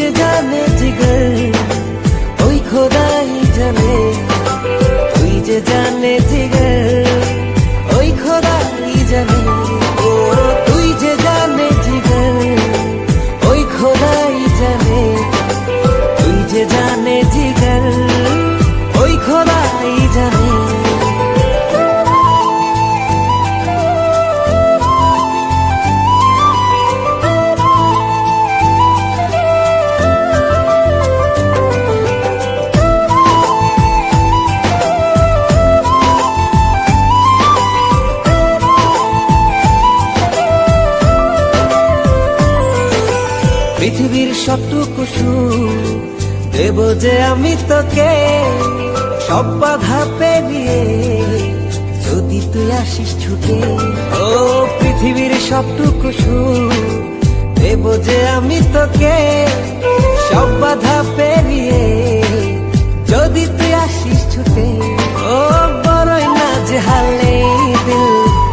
যে জানে জিগর ওই খোদাই জানে, তুই যে জানে জিগর ওই খোদাই জানে। ও তুই যে জানে জিগর ওই খোদাই জানে, তুই যে জানে জিগর ওই খোদাই জানে। পৃথিবীর সবটুকু সুখ দেব যে আমি তোকে, সব বাধা পেরিয়ে যদি তুই আসিস ছুটে। ও পৃথিবীর সবটুকু সুখ দেব যে আমি তোকে, সব বাধা পেরিয়ে যদি তুই আসিস ছুটে। ও বড়ই না যে হালে দিল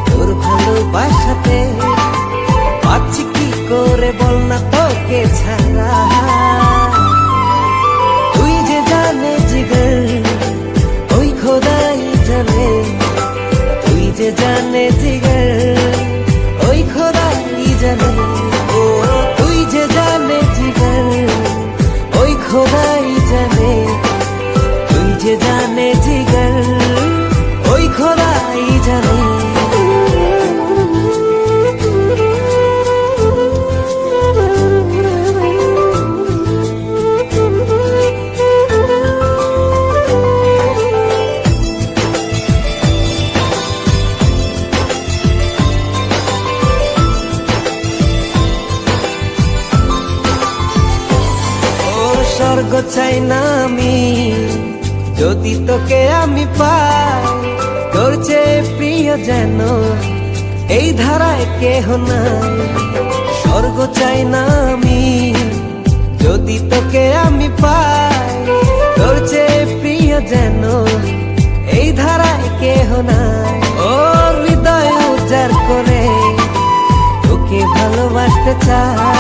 তোর ভালোবাসাতে, পাচ্ছি কি করে বল না তোকে ছাড়া। তুই যে জানে জিগর ওই খোদাই জানে, তুই যে জানে জিগর ওই খোদাই জানে। ও তুই যে জানে জিগর ওই খোদাই জানে, তুই যে জানে জিগর ওই খোদাই জানে। স্বর্গ চাই না আমি যদি তোকে আমি পাই, তোর চেয়ে প্রিয় যেন এই ধারায় কেহ নাই। স্বর্গ চাই না আমি যদি তোকে আমি পাই, তোর চেয়ে প্রিয় যেন এই ধারায় কেহ নাই। ও হৃদয় উজাড় করে তোকে ভালোবাসতে চাই।